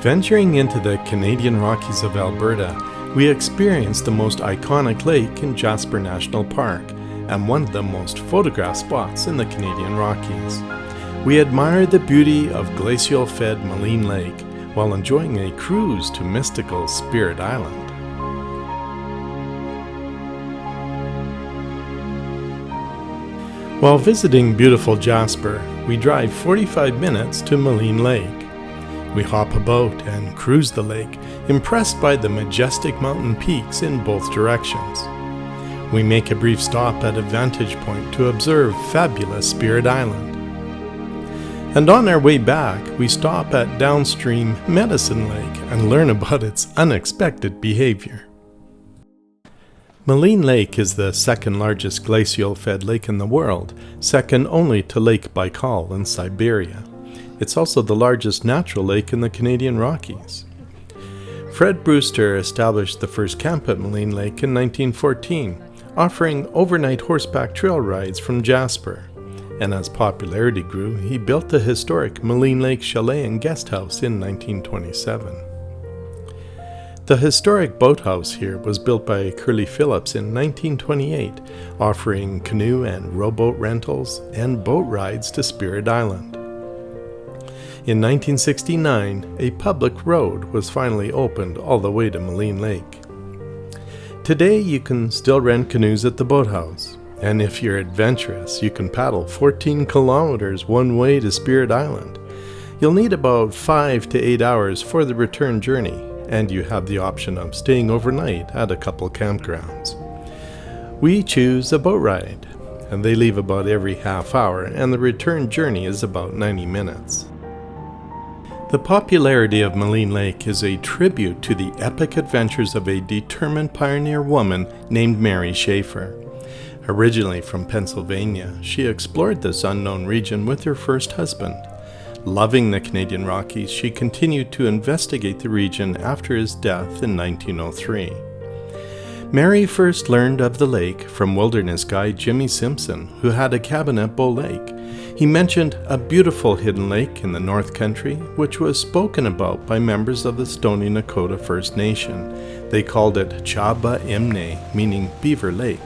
Venturing into the Canadian Rockies of Alberta, we experienced the most iconic lake in Jasper National Park and one of the most photographed spots in the Canadian Rockies. We admired the beauty of glacial-fed Maligne Lake while enjoying a cruise to mystical Spirit Island. While visiting beautiful Jasper, we drive 45 minutes to Maligne Lake. We hop a boat and cruise the lake, impressed by the majestic mountain peaks in both directions. We make a brief stop at a vantage point to observe fabulous Spirit Island. And on our way back, we stop at downstream Medicine Lake and learn about its unexpected behavior. Maligne Lake is the second largest glacial-fed lake in the world, second only to Lake Baikal in Siberia. It's also the largest natural lake in the Canadian Rockies. Fred Brewster established the first camp at Maligne Lake in 1914, offering overnight horseback trail rides from Jasper. And as popularity grew, he built the historic Maligne Lake Chalet and Guest House in 1927. The historic boathouse here was built by Curly Phillips in 1928, offering canoe and rowboat rentals and boat rides to Spirit Island. In 1969, a public road was finally opened all the way to Maligne Lake. Today, you can still rent canoes at the boathouse, and if you're adventurous, you can paddle 14 kilometers one way to Spirit Island. You'll need about 5 to 8 hours for the return journey, and you have the option of staying overnight at a couple campgrounds. We choose a boat ride, and they leave about every half hour, and the return journey is about 90 minutes. The popularity of Maligne Lake is a tribute to the epic adventures of a determined pioneer woman named Mary Schaefer. Originally from Pennsylvania, she explored this unknown region with her first husband. Loving the Canadian Rockies, she continued to investigate the region after his death in 1903. Mary first learned of the lake from wilderness guide Jimmy Simpson, who had a cabin at Bow Lake. He mentioned a beautiful hidden lake in the North Country, which was spoken about by members of the Stoney Nakoda First Nation. They called it Chaba Imne, meaning Beaver Lake.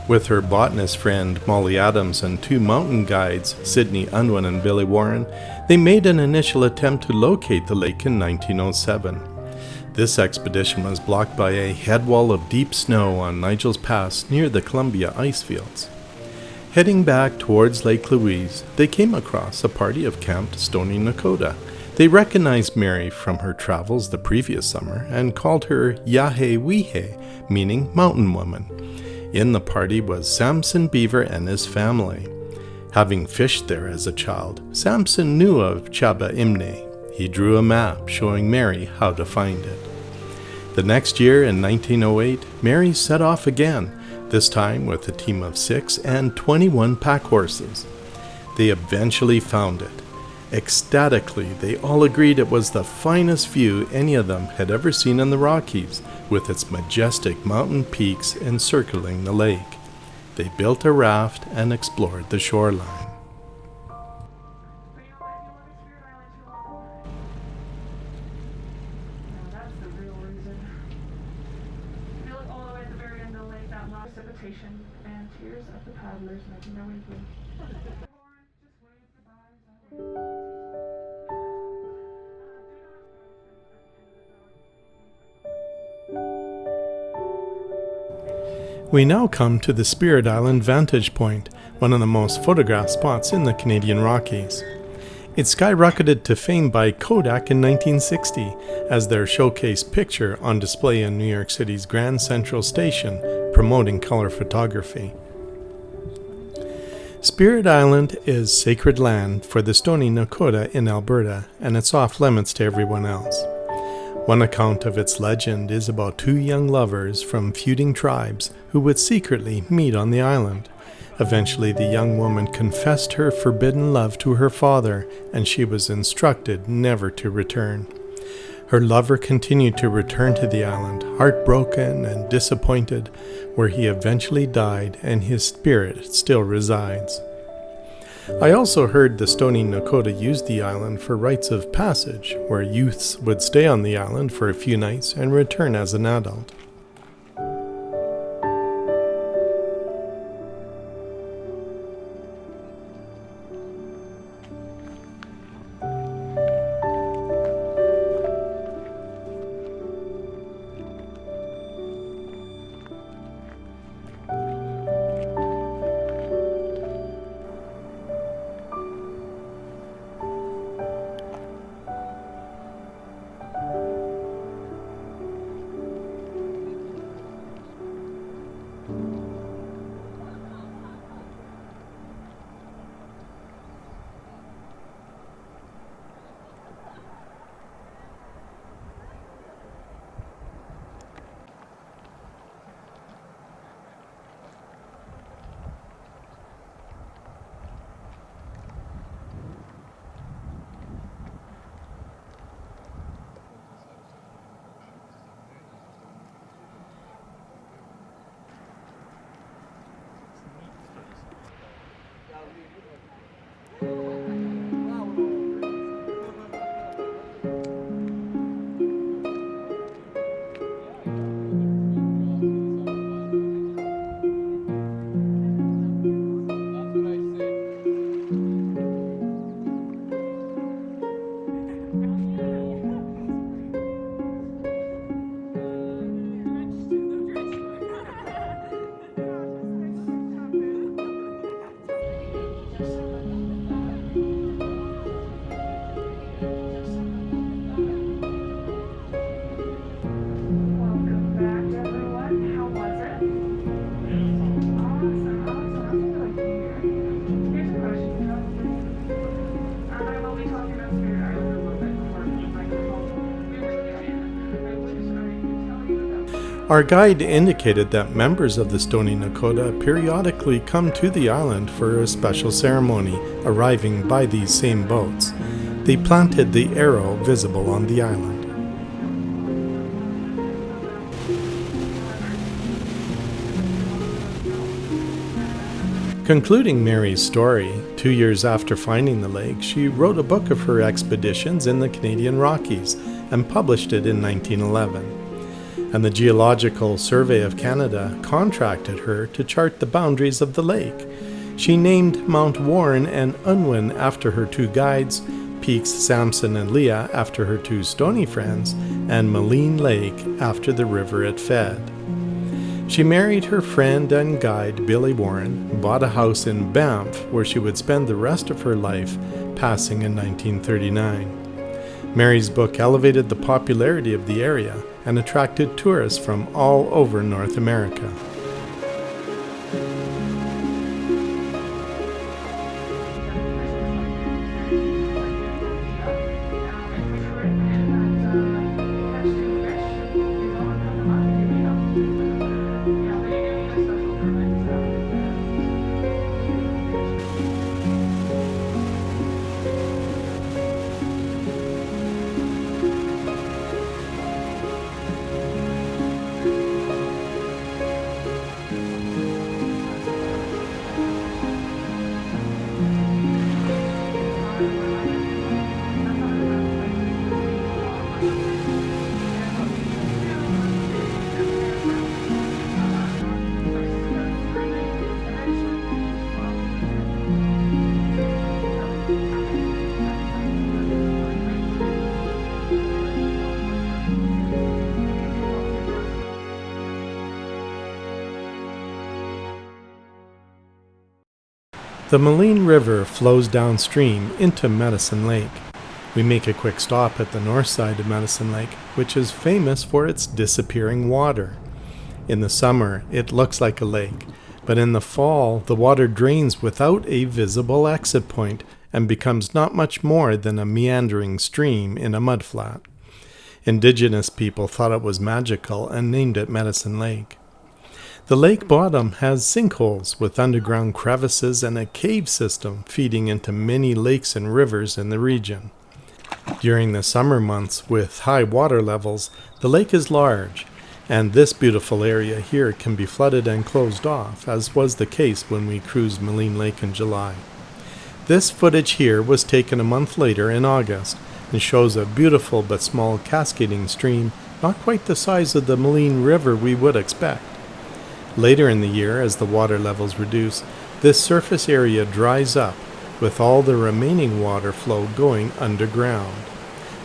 With her botanist friend Molly Adams and two mountain guides, Sidney Unwin and Billy Warren, they made an initial attempt to locate the lake in 1907. This expedition was blocked by a headwall of deep snow on Nigel's Pass near the Columbia icefields. Heading back towards Lake Louise, they came across a party of camped Stoney Nakoda. They recognized Mary from her travels the previous summer and called her Yahe-Wihe, meaning mountain woman. In the party was Samson Beaver and his family. Having fished there as a child, Samson knew of Chaba Imne. He drew a map showing Mary how to find it. The next year, in 1908, Mary set off again, this time with a team of 6 and 21 pack horses. They eventually found it. Ecstatically, they all agreed it was the finest view any of them had ever seen in the Rockies, with its majestic mountain peaks encircling the lake. They built a raft and explored the shoreline. And tears of the paddlers making their way through. We now come to the Spirit Island Vantage Point, one of the most photographed spots in the Canadian Rockies. It skyrocketed to fame by Kodak in 1960 as their showcase picture on display in New York City's Grand Central Station, promoting color photography. Spirit Island is sacred land for the Stoney Nakoda in Alberta, and it's off limits to everyone else. One account of its legend is about two young lovers from feuding tribes who would secretly meet on the island. Eventually, the young woman confessed her forbidden love to her father, and she was instructed never to return. Her lover continued to return to the island, heartbroken and disappointed, where he eventually died and his spirit still resides. I also heard the Stoney Nakoda used the island for rites of passage, where youths would stay on the island for a few nights and return as an adult. Welcome back, everyone. How was it? Awesome, awesome. That's what I like to hear. Here's a question. I will be talking about Spirit Island a little bit before the microphone. We were there. I was just going to tell you about. Our guide indicated that members of the Stoney Nakoda periodically come to the island for a special ceremony, arriving by these same boats. They planted the arrow visible on the island. Concluding Mary's story, 2 years after finding the lake, she wrote a book of her expeditions in the Canadian Rockies and published it in 1911. And the Geological Survey of Canada contracted her to chart the boundaries of the lake. She named Mount Warren and Unwin after her two guides, Peaks Samson and Leah after her two Stoney friends, and Maligne Lake after the river it fed. She married her friend and guide Billy Warren, bought a house in Banff where she would spend the rest of her life, passing in 1939. Mary's book elevated the popularity of the area and attracted tourists from all over North America. The Maligne River flows downstream into Medicine Lake. We make a quick stop at the north side of Medicine Lake, which is famous for its disappearing water. In the summer, it looks like a lake, but in the fall, the water drains without a visible exit point and becomes not much more than a meandering stream in a mudflat. Indigenous people thought it was magical and named it Medicine Lake. The lake bottom has sinkholes with underground crevices and a cave system feeding into many lakes and rivers in the region. During the summer months with high water levels, the lake is large, and this beautiful area here can be flooded and closed off, as was the case when we cruised Maligne Lake in July. This footage here was taken a month later in August and shows a beautiful but small cascading stream, not quite the size of the Maligne River we would expect. Later in the year, as the water levels reduce, this surface area dries up, with all the remaining water flow going underground.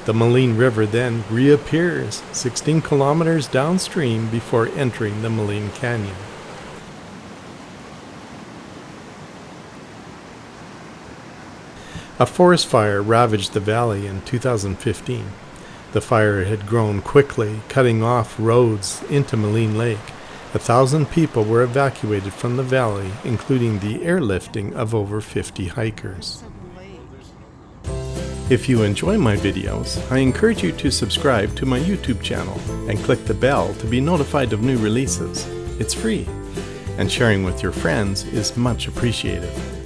The Maligne River then reappears 16 kilometers downstream before entering the Maligne Canyon. A forest fire ravaged the valley in 2015. The fire had grown quickly, cutting off roads into Maligne Lake. 1,000 people were evacuated from the valley, including the airlifting of over 50 hikers. If you enjoy my videos, I encourage you to subscribe to my YouTube channel and click the bell to be notified of new releases. It's free, and sharing with your friends is much appreciated.